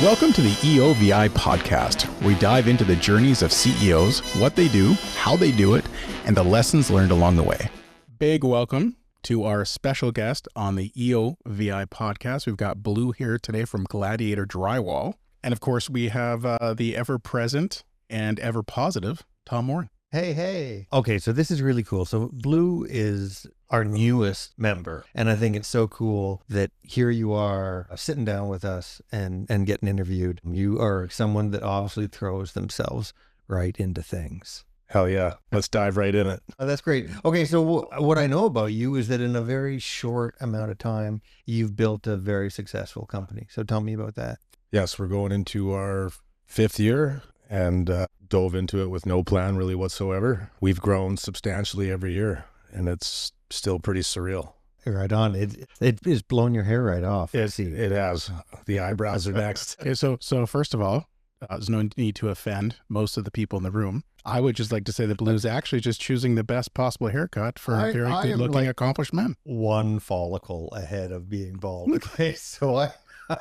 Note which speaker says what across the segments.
Speaker 1: Welcome to the EOVI podcast, where we dive into the journeys of CEOs, what they do, how they do it, and the lessons learned along the way. Big welcome to our special guest on the EOVI podcast. We've got Blue here today from Gladiator Drywall. And of course, we have the ever-present and ever-positive Tom Warren.
Speaker 2: Hey. Okay, so this is really cool. So Blue is our newest member. And I think it's so cool that here you are sitting down with us and getting interviewed. You are someone that obviously throws themselves right into things.
Speaker 3: Hell yeah. Let's dive right in it.
Speaker 2: Oh, that's great. Okay, so what I know about you is that in a very short amount of time, you've built a very successful company. So tell me about that.
Speaker 3: Yes, we're going into our 5th year and dove into it with no plan really whatsoever. We've grown substantially every year, and it's still pretty surreal.
Speaker 2: Right on. It is blown your hair right off.
Speaker 3: It has. The eyebrows are next.
Speaker 1: Okay, so first of all, there's no need to offend most of the people in the room. I would just like to say that Blue's actually just choosing the best possible haircut for a very good-looking, accomplished man.
Speaker 2: One follicle ahead of being bald. Okay, so I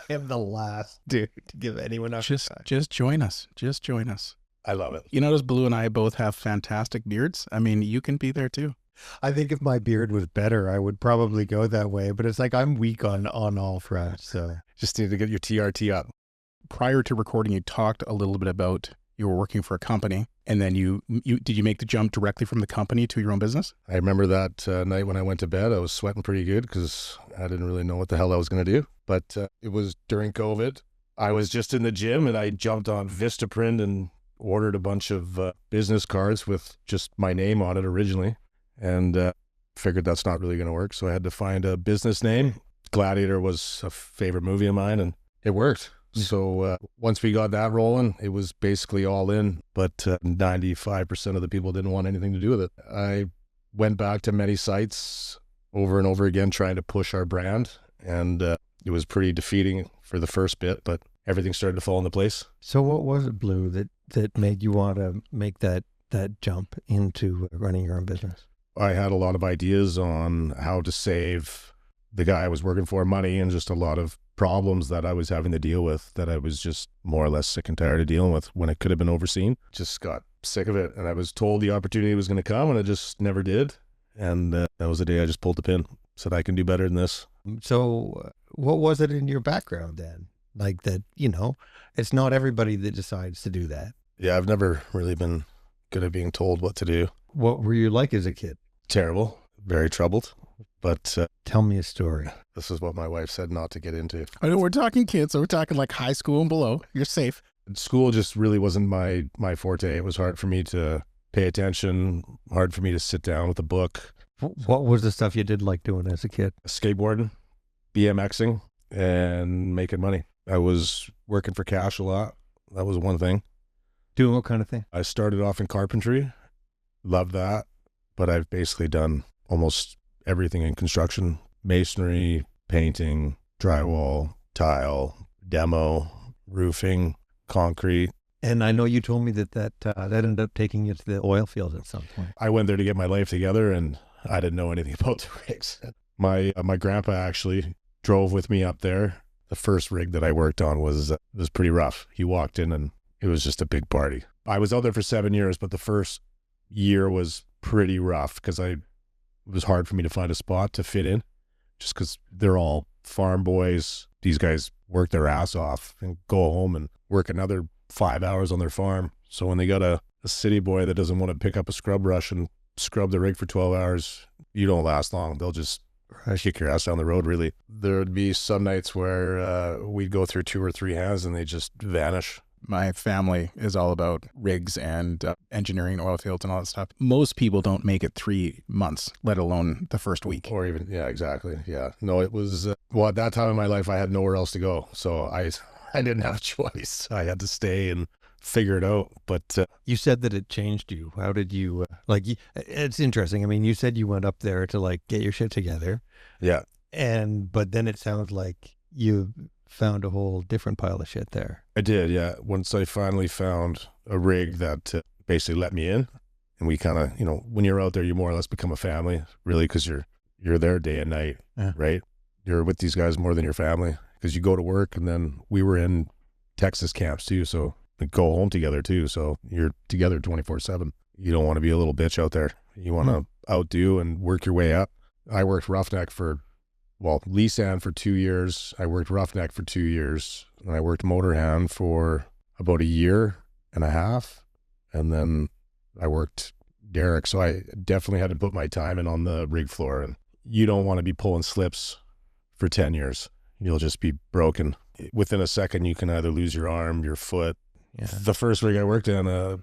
Speaker 2: am the last dude to give anyone a
Speaker 1: Just join us. Just join us.
Speaker 3: I love it.
Speaker 1: You notice Blue and I both have fantastic beards. I mean, you can be there too.
Speaker 2: I think if my beard was better, I would probably go that way. But it's like I'm weak on all fronts. So
Speaker 3: Just need to get your TRT up.
Speaker 1: Prior to recording, you talked a little bit about you were working for a company, and then did you make the jump directly from the company to your own business?
Speaker 3: I remember that night when I went to bed, I was sweating pretty good because I didn't really know what the hell I was going to do. But it was during COVID. I was just in the gym and I jumped on Vistaprint and ordered a bunch of business cards with just my name on it originally, and figured that's not really going to work. So I had to find a business name. Gladiator was a favorite movie of mine, and it worked. So once we got that rolling, it was basically all in, but 95% of the people didn't want anything to do with it. I went back to many sites over and over again trying to push our brand, and it was pretty defeating for the first bit, but everything started to fall into place.
Speaker 2: So what was it, Blue, that made you want to make that jump into running your own business?
Speaker 3: I had a lot of ideas on how to save the guy I was working for money, and just a lot of problems that I was having to deal with that I was just more or less sick and tired of dealing with when it could have been overseen. Just got sick of it, and I was told the opportunity was going to come, and it just never did. And that was the day I just pulled the pin, said I can do better than this.
Speaker 2: So what was it in your background then? Like that, it's not everybody that decides to do that.
Speaker 3: Yeah, I've never really been good at being told what to do.
Speaker 2: What were you like as a kid?
Speaker 3: Terrible, very troubled. But
Speaker 2: tell me a story.
Speaker 3: This is what my wife said not to get into.
Speaker 1: I know we're talking kids, so we're talking like high school and below. You're safe.
Speaker 3: School just really wasn't my forte. It was hard for me to pay attention, hard for me to sit down with a book.
Speaker 2: What was the stuff you did like doing as a kid?
Speaker 3: Skateboarding, BMXing, and making money. I was working for cash a lot. That was one thing.
Speaker 2: Doing what kind of thing?
Speaker 3: I started off in carpentry. Loved that. But I've basically done almost everything in construction: masonry, painting, drywall, tile, demo, roofing, concrete.
Speaker 2: And I know you told me that ended up taking you to the oil fields at some point.
Speaker 3: I went there to get my life together, and I didn't know anything about the rigs. My grandpa actually drove with me up there. The first rig that I worked on was pretty rough. He walked in and it was just a big party. I was out there for 7 years, but the first year was pretty rough because it was hard for me to find a spot to fit in, just because they're all farm boys. These guys work their ass off and go home and work another 5 hours on their farm. So when they got a city boy that doesn't want to pick up a scrub brush and scrub the rig for 12 hours, you don't last long. They'll just kick your ass down the road, really. There would be some nights where we'd go through 2 or 3 hands and they just vanish.
Speaker 1: My family is all about rigs and engineering, oil fields and all that stuff. Most people don't make it 3 months, let alone the first week.
Speaker 3: Or even, yeah, exactly. Yeah. No, it was, at that time in my life, I had nowhere else to go. So I didn't have a choice. I had to stay and figure it out. But
Speaker 2: you said that it changed you. How did you, it's interesting. I mean, you said you went up there to get your shit together.
Speaker 3: Yeah.
Speaker 2: But then it sounds like you found a whole different pile of shit there.
Speaker 3: I did, yeah. Once I finally found a rig that basically let me in, and we kind of, when you're out there, you more or less become a family, really, because you're there day and night, right? You're with these guys more than your family, because you go to work, and then we were in Texas camps too. So we go home together too. So you're together 24/7. You don't want to be a little bitch out there. You want to outdo and work your way up. I worked roughneck for, lease hand for 2 years. I worked roughneck for 2 years. And I worked motor hand for about 1.5 years. And then I worked derrick. So I definitely had to put my time in on the rig floor. And you don't want to be pulling slips for 10 years. You'll just be broken. Within a second, you can either lose your arm, your foot.
Speaker 2: Yeah.
Speaker 3: The first rig I worked in, it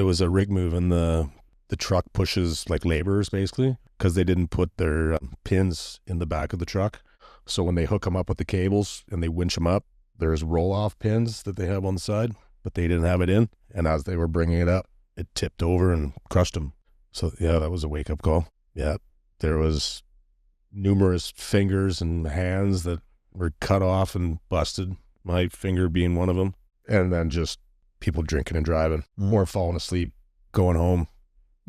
Speaker 3: was a rig move, and the truck pushes like laborers basically, because they didn't put their pins in the back of the truck. So when they hook them up with the cables and they winch them up, there's roll-off pins that they have on the side, but they didn't have it in. And as they were bringing it up, it tipped over and crushed them. So yeah, that was a wake-up call. Yeah, there was numerous fingers and hands that were cut off and busted, my finger being one of them. And then just people drinking and driving, or falling asleep, going home,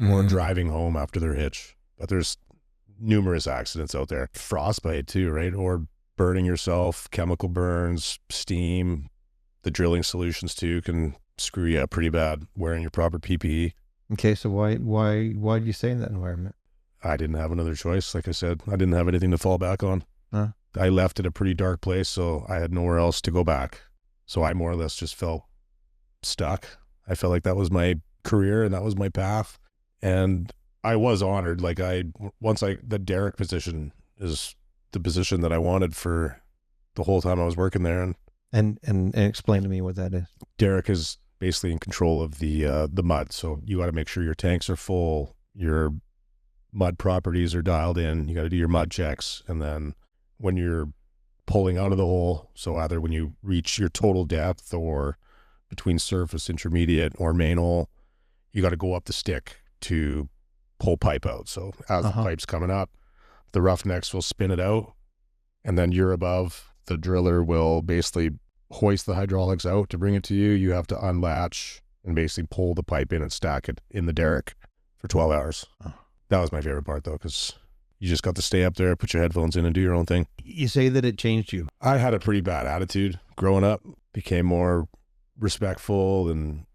Speaker 3: or driving home after their hitch. But there's numerous accidents out there. Frostbite too, right? Or burning yourself, chemical burns, steam. The drilling solutions too can screw you up pretty bad wearing your proper PPE.
Speaker 2: Okay, so why did you stay in that environment?
Speaker 3: I didn't have another choice. Like I said, I didn't have anything to fall back on.
Speaker 2: Huh?
Speaker 3: I left at a pretty dark place, so I had nowhere else to go back. So I more or less just felt stuck. I felt like that was my career and that was my path. And I was honored. Like the derrick position is the position that I wanted for the whole time I was working there.
Speaker 2: And explain to me what that is.
Speaker 3: Derrick is basically in control of the mud. So you got to make sure your tanks are full, your mud properties are dialed in. You got to do your mud checks. And then when you're pulling out of the hole, so either when you reach your total depth or between surface, intermediate, or main hole, you got to go up the stick to pull pipe out. So as the pipe's coming up, the roughnecks will spin it out, and then you're above. The driller will basically hoist the hydraulics out to bring it to you. You have to unlatch and basically pull the pipe in and stack it in the derrick for 12 hours. Oh. That was my favorite part though, because you just got to stay up there, put your headphones in and do your own thing.
Speaker 2: You say that it changed you.
Speaker 3: I had a pretty bad attitude growing up, became more respectful and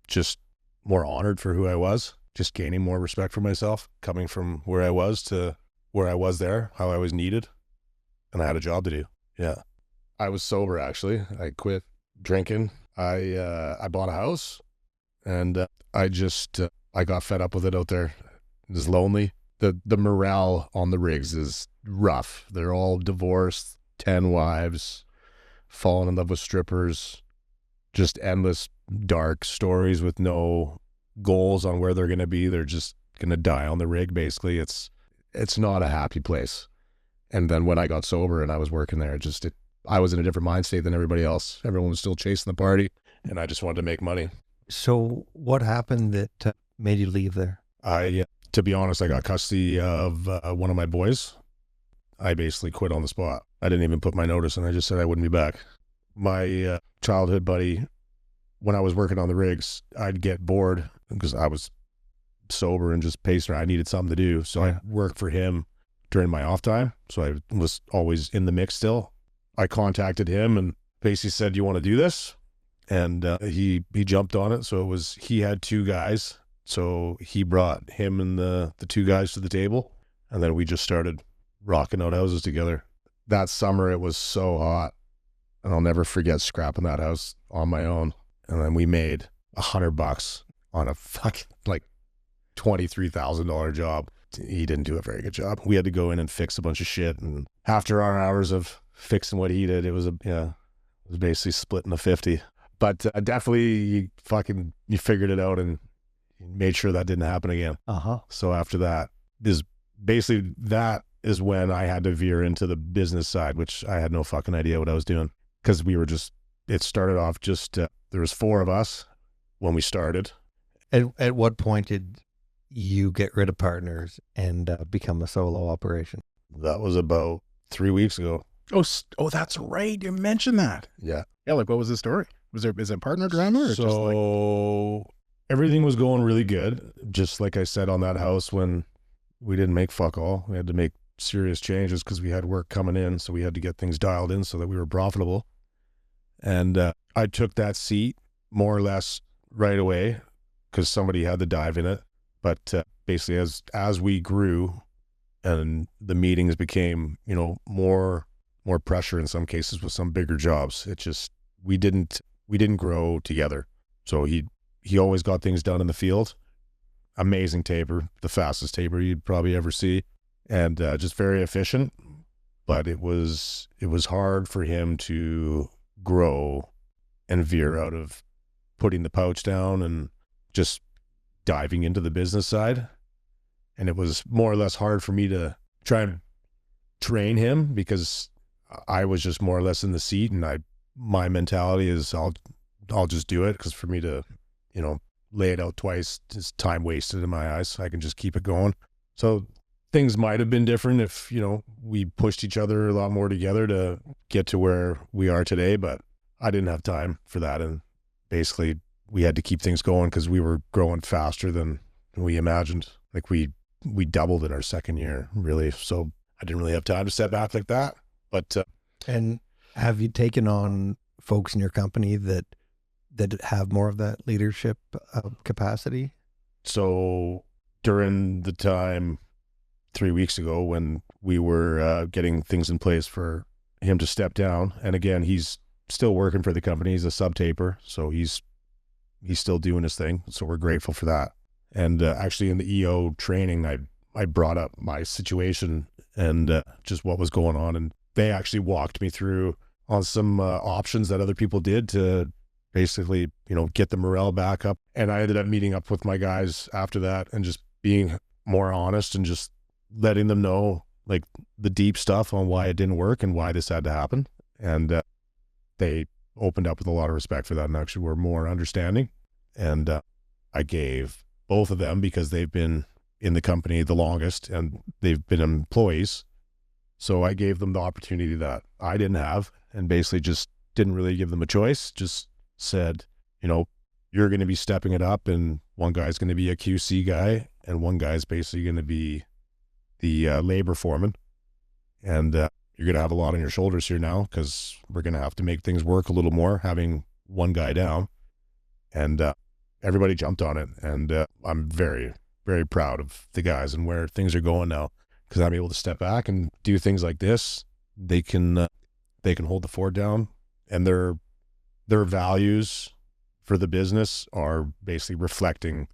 Speaker 3: just more honored for who I was, just gaining more respect for myself, coming from where I was to where I was there, how I was needed, and I had a job to do. Yeah. I was sober, actually. I quit drinking. I bought a house, and I got fed up with it out there. It was lonely. The morale on the rigs is rough. They're all divorced, 10 wives, falling in love with strippers, just endless dark stories with no goals on where they're going to be. They're just going to die on the rig, basically. It's not a happy place. And then when I got sober and I was working there, I was in a different mind state than everybody else. Everyone was still chasing the party, and I just wanted to make money.
Speaker 2: So what happened that made you leave there?
Speaker 3: To be honest, I got custody of one of my boys. I basically quit on the spot. I didn't even put my notice, and I just said I wouldn't be back. My childhood buddy, when I was working on the rigs, I'd get bored because I was sober and just pacing. I needed something to do, so I worked for him during my off time. So I was always in the mix still. I contacted him and basically said, "You want to do this?" And he jumped on it. So he had 2 guys. So he brought him and the 2 guys to the table, and then we just started rocking out houses together. That summer, it was so hot, and I'll never forget scrapping that house on my own. And then we made $100 on a fucking like $23,000 job. He didn't do a very good job. We had to go in and fix a bunch of shit. And after our hours of fixing what he did, it was basically splitting the 50. But definitely you figured it out and made sure that didn't happen again. So after that is when I had to veer into the business side, which I had no fucking idea what I was doing, because it started off there was 4 of us when we started.
Speaker 2: At what point did you get rid of partners and become a solo operation?
Speaker 3: That was about 3 weeks ago.
Speaker 1: Oh, that's right. You mentioned that.
Speaker 3: Yeah.
Speaker 1: Yeah. Like, what was the story? Is it partner drama or
Speaker 3: so everything was going really good. Just like I said on that house, when we didn't make fuck all, we had to make serious changes because we had work coming in. So we had to get things dialed in so that we were profitable. And I took that seat more or less right away because somebody had to dive in it. But basically, as we grew and the meetings became, more pressure in some cases with some bigger jobs, it just we didn't grow together. So he always got things done in the field. Amazing taper, the fastest taper you'd probably ever see, and just very efficient. But it was hard for him to grow and veer out of putting the pouch down and just diving into the business side. And it was more or less hard for me to try and train him because I was just more or less in the seat, and my mentality is I'll just do it, because for me to, lay it out twice is time wasted in my eyes. I can just keep it going. So things might have been different if, we pushed each other a lot more together to get to where we are today, but I didn't have time for that. And basically we had to keep things going because we were growing faster than we imagined. Like we doubled in our second year, really. So I didn't really have time to step back like that. But
Speaker 2: and have you taken on folks in your company that have more of that leadership capacity?
Speaker 3: So during the time 3 weeks ago when we were getting things in place for him to step down, and again, he's still working for the company. He's a sub-taper, so he's still doing his thing. So we're grateful for that. And actually in the EO training, I brought up my situation and just what was going on. And they actually walked me through on some options that other people did to basically, get the morale back up. And I ended up meeting up with my guys after that and just being more honest and just letting them know like the deep stuff on why it didn't work and why this had to happen. And they opened up with a lot of respect for that and actually were more understanding. And I gave both of them, because they've been in the company the longest and they've been employees. So I gave them the opportunity that I didn't have, and basically just didn't really give them a choice. Just said, you're going to be stepping it up, and one guy's going to be a QC guy and one guy's basically going to be the labor foreman. And you're going to have a lot on your shoulders here now, because we're going to have to make things work a little more, having one guy down. And everybody jumped on it. And I'm very, very proud of the guys and where things are going now, because I'm able to step back and do things like this. They can hold the fort down, and their values for the business are basically reflecting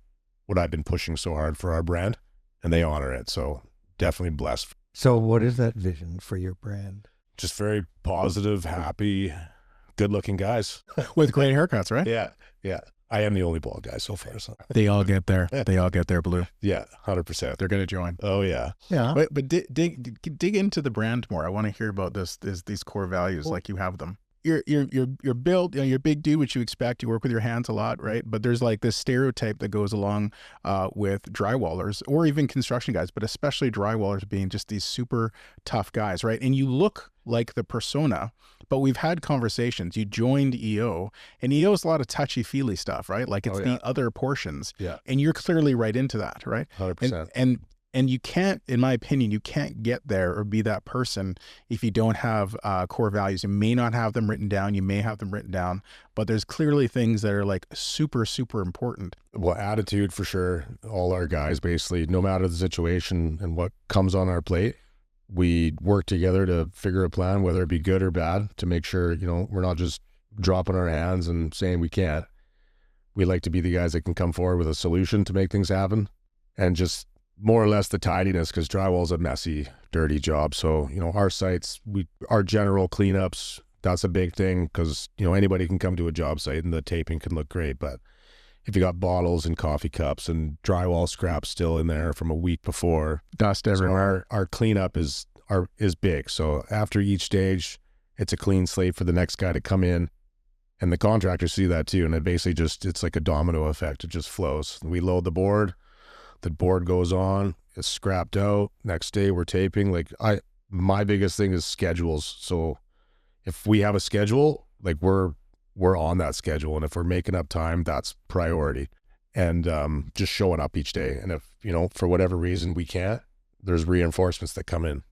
Speaker 3: what I've been pushing so hard for our brand, and they honor it. So definitely blessed.
Speaker 2: So what is that vision for your brand?
Speaker 3: Just very positive, happy, good looking guys
Speaker 1: with great haircuts, right?
Speaker 3: Yeah. I am the only bald guy so far. So.
Speaker 1: They all get there. They all get there, Blue.
Speaker 3: Yeah, 100%.
Speaker 1: They're going to join.
Speaker 3: Oh yeah.
Speaker 1: Yeah. But dig into the brand more. I want to hear about these core values, like you have them. You're built, you're a big dude, which you expect. You work with your hands a lot, right? But there's like this stereotype that goes along with drywallers or even construction guys, but especially drywallers being just these super tough guys, right? And you look like the persona, but we've had conversations. You joined EO, and EO is a lot of touchy-feely stuff, right? Like it's the other portions.
Speaker 3: Yeah.
Speaker 1: And you're clearly right into that, right?
Speaker 3: 100%.
Speaker 1: And you can't, in my opinion, you can't get there or be that person if you don't have core values. You may not have them written down. You may have them written down, but there's clearly things that are like super, super important.
Speaker 3: Well, attitude for sure. All our guys, basically, no matter the situation and what comes on our plate, we work together to figure a plan, whether it be good or bad, to make sure, we're not just dropping our hands and saying we can't. We like to be the guys that can come forward with a solution to make things happen, and just more or less the tidiness, because drywall is a messy, dirty job. So, our sites, our general cleanups, that's a big thing, because, anybody can come to a job site and the taping can look great. But if you got bottles and coffee cups and drywall scraps still in there from a week before,
Speaker 1: dust everywhere.
Speaker 3: So our cleanup is big. So after each stage, it's a clean slate for the next guy to come in. And the contractors see that too. And it basically it's like a domino effect. It just flows. We load the board goes on, it's scrapped out. Next day we're taping. Like my biggest thing is schedules. So if we have a schedule, like we're on that schedule. And if we're making up time, that's priority. And just showing up each day. And if, for whatever reason we can't, there's reinforcements that come in.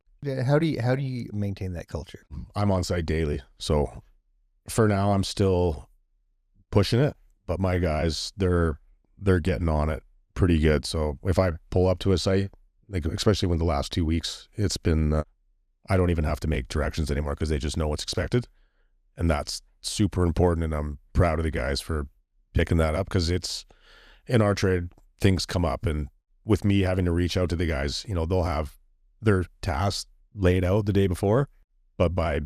Speaker 2: How do you maintain that culture?
Speaker 3: I'm on site daily. So for now, I'm still pushing it, but my guys, they're getting on it pretty good. So if I pull up to a site, like especially when the last 2 weeks, it's been, I don't even have to make directions anymore because they just know what's expected. And that's super important. And I'm proud of the guys for picking that up, because it's in our trade, things come up. And with me having to reach out to the guys, you know, they'll have their tasks laid out the day before, but by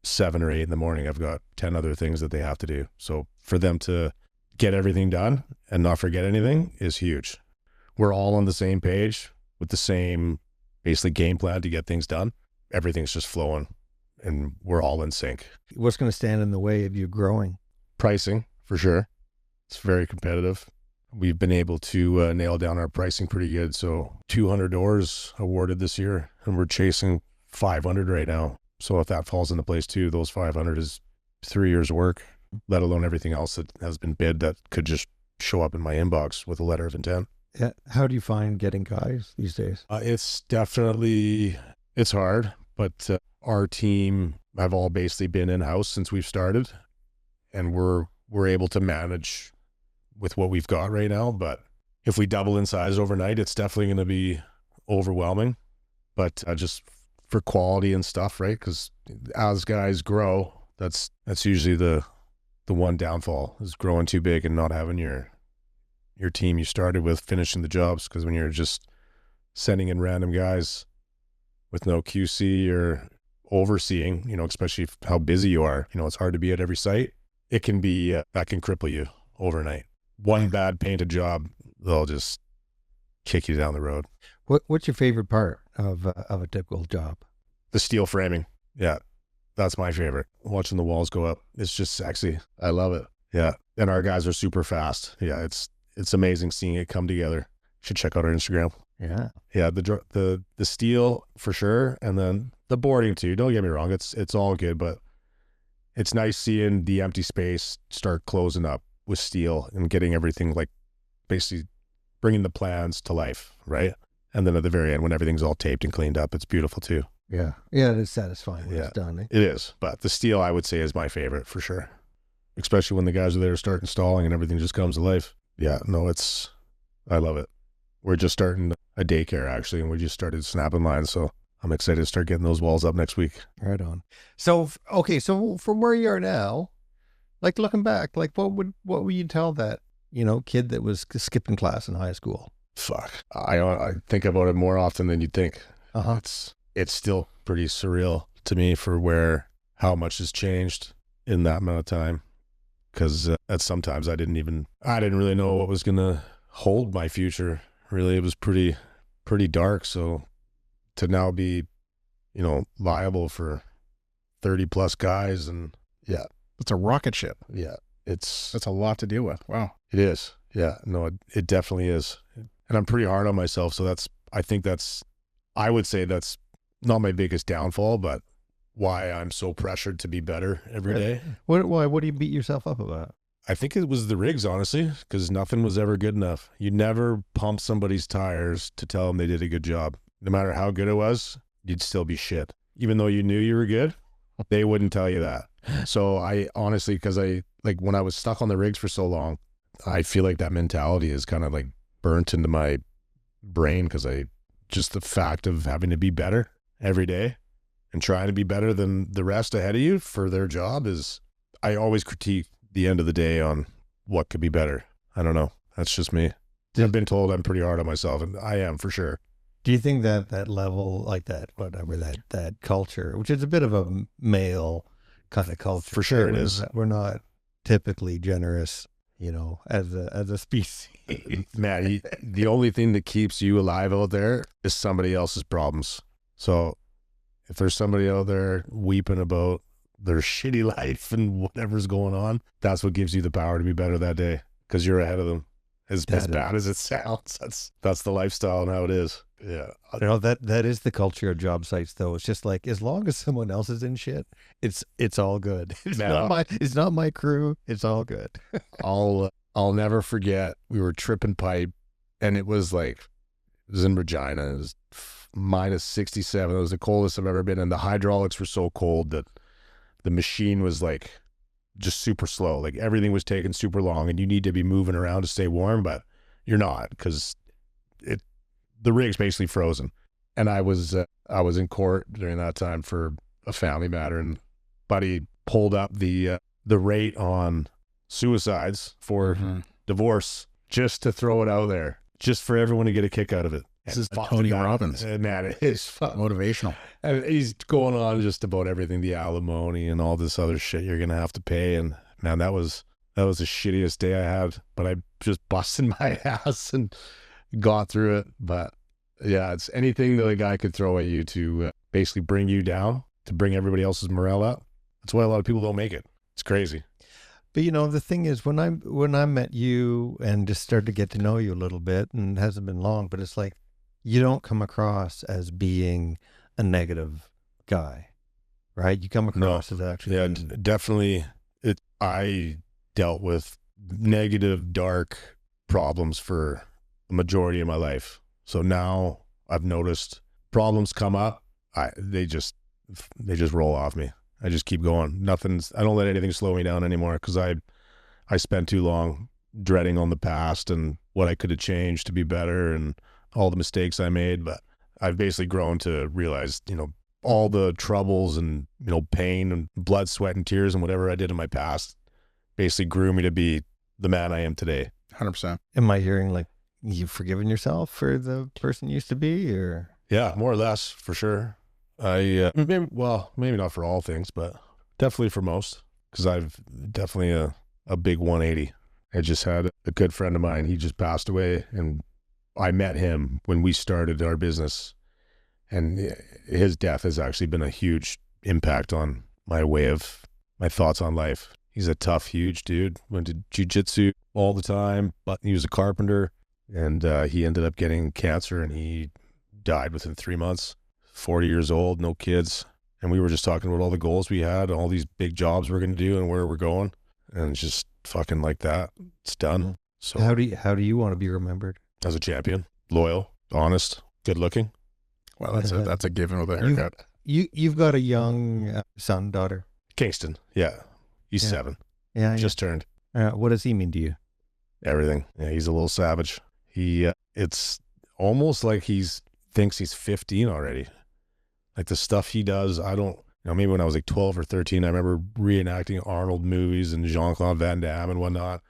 Speaker 3: 7 or 8 in the morning, I've got 10 other things that they have to do. So for them to get everything done and not forget anything is huge. We're all on the same page with the same basically game plan to get things done. Everything's just flowing and we're all in sync.
Speaker 2: What's going to stand in the way of you growing?
Speaker 3: Pricing, for sure. It's very competitive. We've been able to nail down our pricing pretty good. So 200 doors awarded this year, and we're chasing 500 right now. So if that falls into place too, those 500 is 3 years work, let alone everything else that has been bid that could just show up in my inbox with a letter of intent.
Speaker 2: Yeah. How do you find getting guys these days?
Speaker 3: It's definitely, it's hard, but our team have all basically been in-house since we've started, and we're able to manage with what we've got right now. But if we double in size overnight, it's definitely going to be overwhelming. But just for quality and stuff, right? Because as guys grow, that's usually the one downfall, is growing too big and not having your team you started with finishing the jobs. Because when you're just sending in random guys with no QC or overseeing, you know, especially how busy you are, you know, it's hard to be at every site. It can be, that can cripple you overnight. One bad painted job, they'll just kick you down the road.
Speaker 2: What's your favorite part of a typical job?
Speaker 3: The steel framing. Yeah, that's my favorite. Watching the walls go up. It's just sexy. I love it. Yeah. And our guys are super fast. Yeah, it's amazing seeing it come together. Should check out our Instagram.
Speaker 2: Yeah.
Speaker 3: Yeah, the steel for sure, and then the boarding too. Don't get me wrong, it's all good, but it's nice seeing the empty space start closing up with steel and getting everything, like basically bringing the plans to life, right? And then at the very end, when everything's all taped and cleaned up, it's beautiful too.
Speaker 2: Yeah. Yeah, it is satisfying when it's done. Eh?
Speaker 3: It is, but the steel I would say is my favorite for sure, especially when the guys are there to start installing and everything just comes to life. Yeah, no, I love it. We're just starting a daycare actually, and we just started snapping lines, so I'm excited to start getting those walls up next week.
Speaker 2: Right on. So, okay, so from where you are now, like looking back, like what would you tell that, you know, kid that was skipping class in high school?
Speaker 3: Fuck. I think about it more often than you'd think.
Speaker 2: Uh-huh.
Speaker 3: It's still pretty surreal to me for how much has changed in that amount of time. Because at sometimes I didn't really know what was going to hold my future. Really, it was pretty dark. So to now be, you know, liable for 30 plus guys, and yeah.
Speaker 1: It's a rocket ship.
Speaker 3: Yeah.
Speaker 1: That's a lot to deal with. Wow.
Speaker 3: It is. Yeah. No, it definitely is. And I'm pretty hard on myself. So I would say that's not my biggest downfall, but why I'm so pressured to be better every day.
Speaker 2: What do you beat yourself up about?
Speaker 3: I think it was the rigs, honestly, because nothing was ever good enough. You never pump somebody's tires to tell them they did a good job. No matter how good it was, you'd still be shit. Even though you knew you were good, they wouldn't tell you that. So I honestly, because when I was stuck on the rigs for so long, I feel like that mentality is kind of like burnt into my brain, because just the fact of having to be better every day and trying to be better than the rest ahead of you for their job I always critique the end of the day on what could be better. I don't know. That's just me. I've been told I'm pretty hard on myself, and I am for sure.
Speaker 2: Do you think that level, like that, whatever, that culture, which is a bit of a male kind of culture.
Speaker 3: For sure it is.
Speaker 2: We're not typically generous, you know, as a species.
Speaker 3: Man, the only thing that keeps you alive out there is somebody else's problems. So if there's somebody out there weeping about their shitty life and whatever's going on, that's what gives you the power to be better that day, because you're ahead of them. As bad as it sounds, that's the lifestyle and how it is. Yeah.
Speaker 2: You know, that is the culture of job sites, though. It's just like, as long as someone else is in shit, it's all good. It's not my crew. It's all good.
Speaker 3: I'll never forget, we were tripping pipe, and it was in Regina. It was minus 67. It was the coldest I've ever been, and the hydraulics were so cold that the machine was like just super slow. Like everything was taking super long, and you need to be moving around to stay warm, but you're not, because the rig's basically frozen. And I was in court during that time for a family matter, and buddy pulled up the rate on suicides for divorce just to throw it out there, just for everyone to get a kick out of it.
Speaker 1: This is Tony Robbins.
Speaker 3: Man, it is
Speaker 1: motivational.
Speaker 3: And he's going on just about everything, the alimony and all this other shit you're gonna have to pay. And man, that was the shittiest day I had. But I just busted my ass and got through it. But yeah, it's anything that a guy could throw at you to basically bring you down, to bring everybody else's morale up. That's why a lot of people don't make it. It's crazy.
Speaker 2: But you know, the thing is, when I met you and just started to get to know you a little bit, and it hasn't been long, but it's like, you don't come across as being a negative guy, right? You come across as actually.
Speaker 3: Yeah, definitely. I dealt with negative, dark problems for the majority of my life. So now I've noticed problems come up. They just roll off me. I just keep going. I don't let anything slow me down anymore, because I spent too long dreading on the past and what I could have changed to be better and all the mistakes I made. But I've basically grown to realize, all the troubles and, pain and blood, sweat, and tears and whatever I did in my past basically grew me to be the man I am today.
Speaker 1: 100%.
Speaker 2: Am I hearing like you've forgiven yourself for the person you used to be, or?
Speaker 3: Yeah, more or less, for sure. Maybe not for all things, but definitely for most, because I've definitely a big 180. I just had a good friend of mine. He just passed away, and I met him when we started our business, and his death has actually been a huge impact on my thoughts on life. He's a tough, huge dude. Went to jiu-jitsu all the time, but he was a carpenter, and he ended up getting cancer, and he died within 3 months. 40 years old, no kids. And we were just talking about all the goals we had, all these big jobs we're going to do and where we're going. And it's just fucking like that. It's done. So
Speaker 2: how do you want to be remembered?
Speaker 3: As a champion, loyal, honest, good looking.
Speaker 1: Well, that's a given with a haircut.
Speaker 2: You've got a young son, daughter.
Speaker 3: Kingston. Yeah. He's 7.
Speaker 2: Yeah.
Speaker 3: Just turned.
Speaker 2: What does he mean to you?
Speaker 3: Everything. Yeah. He's a little savage. It's almost like thinks he's 15 already. Like the stuff he does, maybe when I was like 12 or 13, I remember reenacting Arnold movies and Jean-Claude Van Damme and whatnot.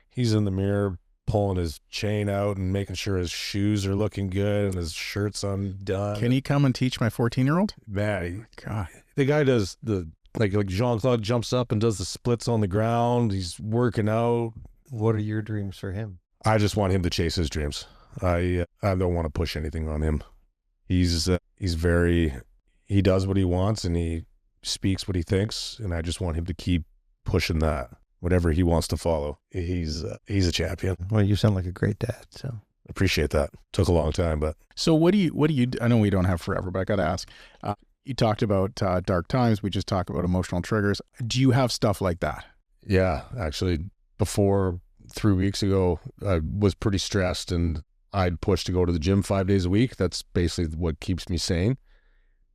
Speaker 3: He's in the mirror pulling his chain out and making sure his shoes are looking good and his shirt's undone.
Speaker 1: Can he come and teach my 14-year-old?
Speaker 3: Man,
Speaker 1: God.
Speaker 3: The guy does like Jean-Claude jumps up and does the splits on the ground. He's working out.
Speaker 2: What are your dreams for him?
Speaker 3: I just want him to chase his dreams. I don't want to push anything on him. He does what he wants and he speaks what he thinks, and I just want him to keep pushing that. Whatever he wants to follow. He's a champion.
Speaker 2: Well, you sound like a great dad, so
Speaker 3: appreciate that. Took a long time, but
Speaker 1: so what do you I know we don't have forever, but I got to ask. You talked about dark times. We just talked about emotional triggers. Do you have stuff like that?
Speaker 3: Yeah, actually, before 3 weeks ago, I was pretty stressed and I'd push to go to the gym 5 days a week. That's basically what keeps me sane.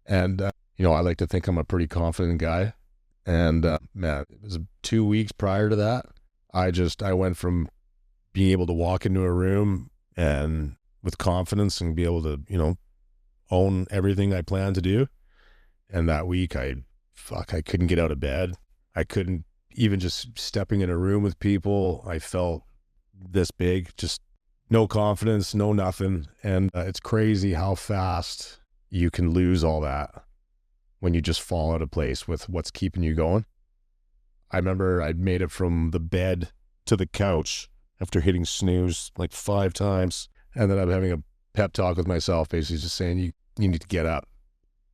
Speaker 3: And, I like to think I'm a pretty confident guy. And, man, it was 2 weeks prior to that. I went from being able to walk into a room and with confidence and be able to, own everything I planned to do. And that week, I couldn't get out of bed. I couldn't even just stepping in a room with people. I felt this big, just no confidence, no nothing. And it's crazy how fast you can lose all that when you just fall out of place with what's keeping you going. I remember I'd made it from the bed to the couch after hitting snooze like 5 times. And then I'm having a pep talk with myself, basically just saying, you need to get up.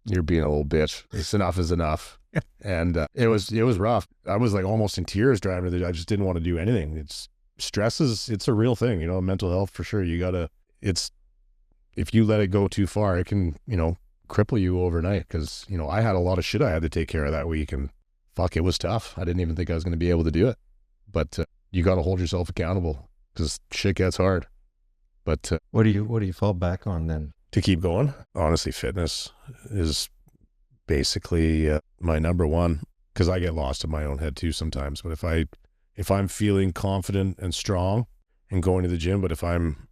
Speaker 3: You're being a little bitch. It's enough is enough. And it was rough. I was like almost in tears driving to I just didn't want to do anything. It's a real thing, mental health for sure. If you let it go too far, it can, cripple you overnight. Cause I had a lot of shit I had to take care of that week and it was tough. I didn't even think I was going to be able to do it, but you got to hold yourself accountable because shit gets hard. But
Speaker 2: what do you fall back on then?
Speaker 3: To keep going, honestly, fitness is basically my number one. because I get lost in my own head too sometimes. But if I'm feeling confident and strong and going to the gym, but if I'm,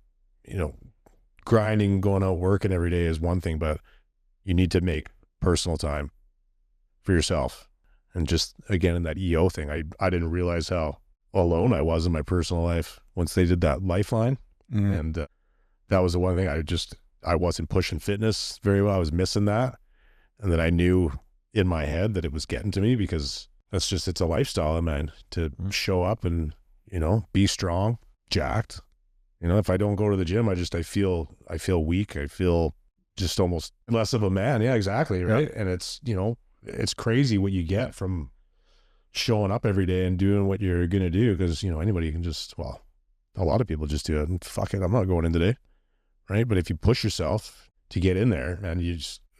Speaker 3: grinding, going out working every day is one thing, but you need to make personal time for yourself. And just again, in that EO thing, I didn't realize how alone I was in my personal life once they did that Lifeline. And that was the one thing I wasn't pushing fitness very well. I was missing that. And then I knew in my head that it was getting to me, because it's a lifestyle of mine to show up and, be strong, jacked. If I don't go to the gym, I feel weak. I feel just almost less of a man. Yeah, exactly. Right. Yeah. And it's, it's crazy what you get from showing up every day and doing what you're going to do. Because, anybody can a lot of people just do it and fuck it, I'm not going in today. Right. But if you push yourself to get in there, man,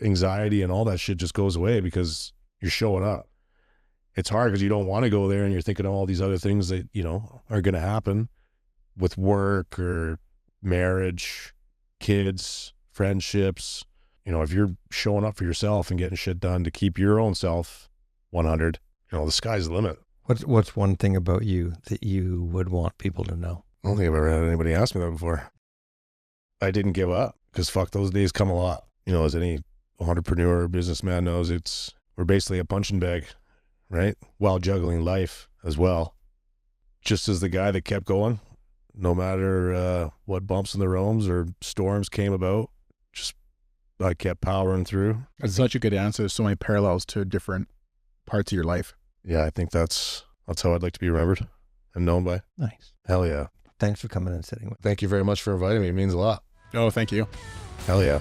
Speaker 3: anxiety and all that shit just goes away because you're showing up. It's hard because you don't want to go there and you're thinking of all these other things that, are going to happen with work or marriage, kids, friendships. If you're showing up for yourself and getting shit done to keep your own self 100, the sky's the limit.
Speaker 2: What's one thing about you that you would want people to know?
Speaker 3: I don't think I've ever had anybody ask me that before. I didn't give up, because fuck, those days come a lot. As any entrepreneur or businessman knows, we're basically a punching bag, right? While juggling life as well. Just as the guy that kept going, no matter what bumps in the roads or storms came about, I kept powering through.
Speaker 1: That's such a good answer. There's so many parallels to different parts of your life.
Speaker 3: Yeah, I think that's how I'd like to be remembered and known by.
Speaker 2: Nice.
Speaker 3: Hell yeah.
Speaker 2: Thanks for coming and sitting with me.
Speaker 3: Thank you very much for inviting me. It means a lot.
Speaker 1: Oh, thank you.
Speaker 3: Hell yeah.